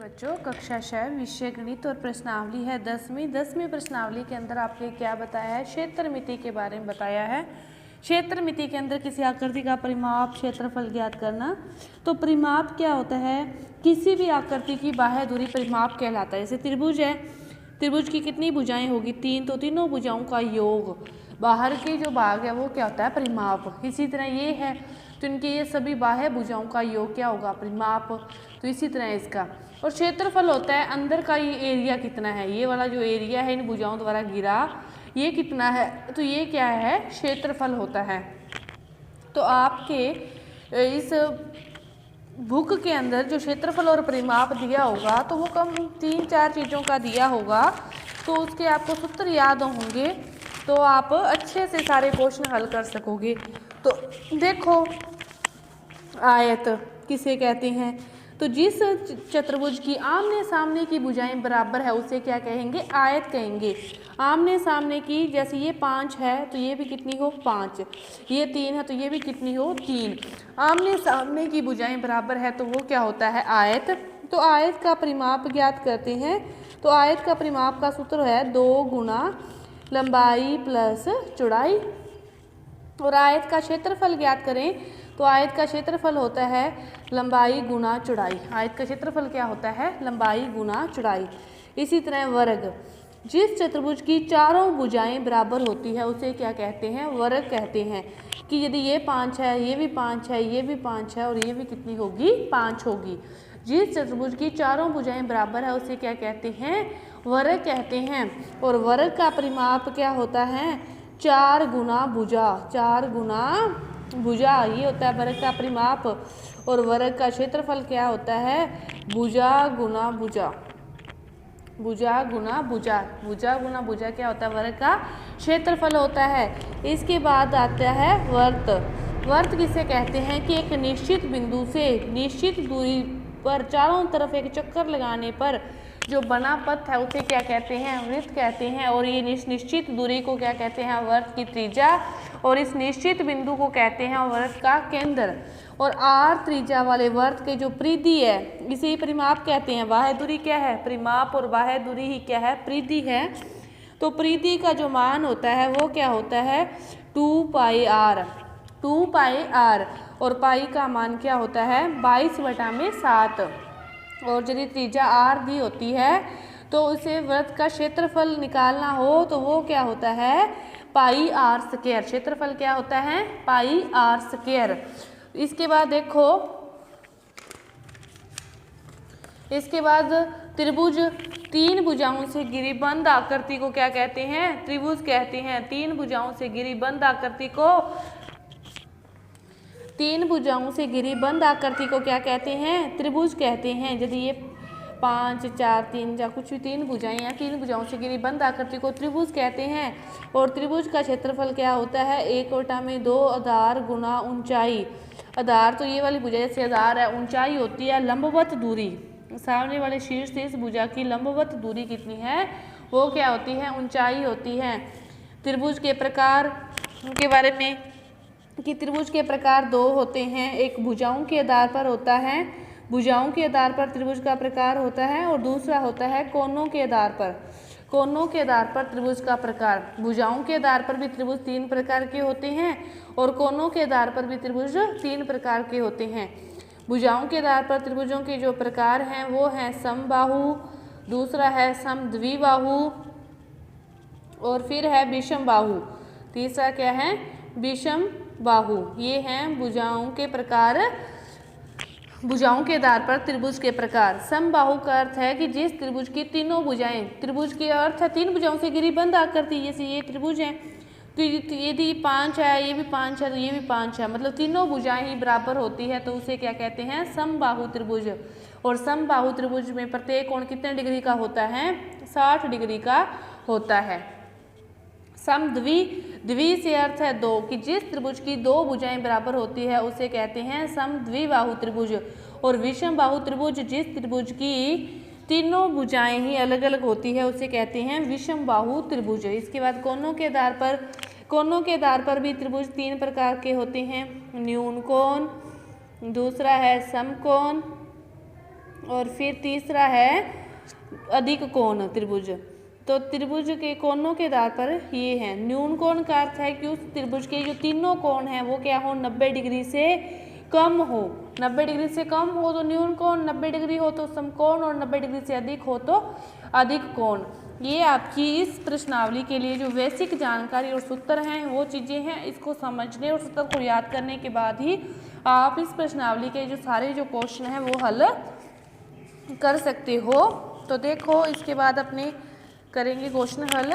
बच्चों, कक्षा 6 विषय गणित और प्रश्नावली है 10वीं प्रश्नावली के अंदर आपने क्या बताया है? क्षेत्रमिति के बारे में बताया है। क्षेत्रमिति के अंदर किसी आकृति का परिमाप क्षेत्रफल ज्ञात करना। तो परिमाप क्या होता है? किसी भी आकृति की बाह्य दूरी परिमाप कहलाता है। जैसे त्रिभुज है, त्रिभुज की कितनी भुजाएं होगी? 3, तो तीनों भुजाओं का योग, बाहर के जो भाग है वो क्या होता है? परिमाप। इसी तरह ये है तो इनके ये सभी बाह्य भुजाओं का योग क्या होगा? परिमाप। तो इसी तरह इसका और क्षेत्रफल होता है अंदर का ये एरिया कितना है, ये वाला जो एरिया है इन भुजाओं द्वारा घिरा ये कितना है, तो ये क्या है? क्षेत्रफल होता है। तो आपके इस बुक के अंदर जो क्षेत्रफल और परिमाप दिया होगा तो वो कम 3-4 चीज़ों का दिया होगा, तो उसके आपको सूत्र याद होंगे तो आप अच्छे से सारे क्वेश्चन हल कर सकोगे। तो देखो, आयत किसे कहते हैं? तो जिस चतुर्भुज की आमने सामने की भुजाएं बराबर है उसे क्या कहेंगे? आयत कहेंगे। आमने सामने की, जैसे ये 5 है तो ये भी कितनी हो? 5। ये 3 है तो ये भी कितनी हो? 3। आमने सामने की भुजाएं बराबर है तो वो क्या होता है? आयत। तो आयत का परिमाप ज्ञात करते हैं। तो आयत का परिमाप का सूत्र है 2 गुना लंबाई प्लस चौड़ाई। और आयत का क्षेत्रफल ज्ञात करें तो आयत का क्षेत्रफल होता है लंबाई गुना चौड़ाई। आयत का क्षेत्रफल क्या होता है? लंबाई गुना चौड़ाई। इसी तरह वर्ग, जिस चतुर्भुज की चारों भुजाएं बराबर होती है उसे क्या कहते हैं? वर्ग कहते हैं। कि यदि ये 5 है, ये भी 5 है, ये भी 5 है और ये भी कितनी होगी? 5 होगी। जिस चतुर्भुज की चारों भुजाएं बराबर है उसे क्या कहते हैं? वर्ग कहते हैं। और वर्ग का परिमाप क्या होता है? 4 गुना भुजा। 4 गुना भुजा, ये होता है वर्ग का परिमाप। और वर्ग का क्षेत्रफल क्या होता है? भुजा गुना भुजा। भुजा गुना भुजा। भुजा गुना भुजा क्या होता है? वर्ग का क्षेत्रफल होता है। इसके बाद आता है वर्त। वर्त किसे कहते हैं? कि एक निश्चित बिंदु से निश्चित दूरी पर चारों तरफ एक चक्कर लगाने पर जो बना पथ है उसे क्या कहते हैं? वृत्त कहते हैं। और ये निश्चित दूरी को क्या कहते हैं? वर्त की त्रिज्या। और इस निश्चित बिंदु को कहते हैं वर्त का केंद्र। और r त्रिज्या वाले वर्त के जो परिधि है इसे ही परिमाप कहते हैं। बाह्य दूरी क्या है? परिमाप। और बाह्य दूरी ही क्या है? परिधि है। तो परिधि का जो मान होता है वो क्या होता है? 2πr। 2πr। और पाई का मान क्या होता है? 22/7। और यदि त्रिज्या r दी होती है तो उसे वृत्त का क्षेत्रफल निकालना हो तो वो क्या होता है? πr²। क्षेत्रफल क्या होता है? πr²। इसके बाद देखो, इसके बाद त्रिभुज 3 भुजाओं से घिरी बंद आकृति को क्या कहते हैं? त्रिभुज कहते हैं। 3 भुजाओं से घिरी बंद आकृति को 3 भुजाओं से घिरी बंद आकृति को क्या कहते हैं? त्रिभुज कहते हैं। यदि ये 5, 4, 3 या कुछ भी 3 भुजाएं या 3 भुजाओं से घिरी बंद आकृति को त्रिभुज कहते हैं। और त्रिभुज का क्षेत्रफल क्या होता है? 1/2 आधार गुना ऊंचाई। आधार तो ये वाली भुजा जैसे आधार है, ऊंचाई होती है लंबवत दूरी। सामने वाले शीर्ष से इस भुजा की लंबवत दूरी कितनी है? वो क्या होती है? ऊंचाई होती है। त्रिभुज के प्रकार के बारे में, कि त्रिभुज के प्रकार 2 होते हैं। एक भुजाओं के आधार पर होता है, भुजाओं के आधार पर त्रिभुज का प्रकार होता है। और दूसरा होता है कोणों के आधार पर। कोणों के आधार पर त्रिभुज का प्रकार। भुजाओं के आधार पर भी त्रिभुज 3 प्रकार के होते हैं और कोणों के आधार पर भी त्रिभुज 3 प्रकार के होते हैं। भुजाओं के आधार पर त्रिभुजों के जो प्रकार हैं वो हैं समबाहु, दूसरा है समद्विबाहु और फिर है विषम बाहु। तीसरा क्या है? विषम बाहु। ये हैं भुजाओं के प्रकार, भुजाओं के आधार पर त्रिभुज के प्रकार। समबाहु का अर्थ है कि जिस त्रिभुज की तीनों भुजाएं, त्रिभुज के अर्थ है 3 भुजाओं से घिरी बंद आकृति, जैसे ये त्रिभुज है तो यदि 5 है, ये भी 5 है तो ये भी 5 है, मतलब तीनों भुजाएं ही बराबर होती है तो उसे क्या कहते हैं? समबाहु त्रिभुज। और समबाहु त्रिभुज में प्रत्येक कोण कितने डिग्री का होता है? 60 डिग्री का होता है। समद्वि, द्वि से अर्थ है 2, कि जिस त्रिभुज की 2 भुजाएं बराबर होती है उसे कहते हैं समद्विबाहु त्रिभुज। और विषम बाहु त्रिभुज, जिस त्रिभुज की तीनों भुजाएं ही अलग अलग होती है उसे कहते हैं विषम बाहु त्रिभुज। इसके बाद कोणों के आधार पर, कोणों के आधार पर भी त्रिभुज 3 प्रकार के होते हैं। न्यून कोण, दूसरा है समकोण और फिर तीसरा है अधिक कोण त्रिभुज। तो त्रिभुज के कोणों के आधार पर ये है। न्यून कोण का अर्थ है कि उस त्रिभुज के जो तीनों कोण हैं वो क्या हो, 90 डिग्री से कम हो। 90 डिग्री से कम हो तो न्यून कोण, 90 डिग्री हो तो समकोण, और 90 डिग्री से अधिक हो तो अधिक कोण। ये आपकी इस प्रश्नावली के लिए जो बेसिक जानकारी और सूत्र हैं वो चीज़ें हैं। इसको समझने और सूत्र को याद करने के बाद ही आप इस प्रश्नावली के जो सारे जो क्वेश्चन हैं वो हल कर सकते हो। तो देखो इसके बाद अपने करेंगे क्वेश्चन हल।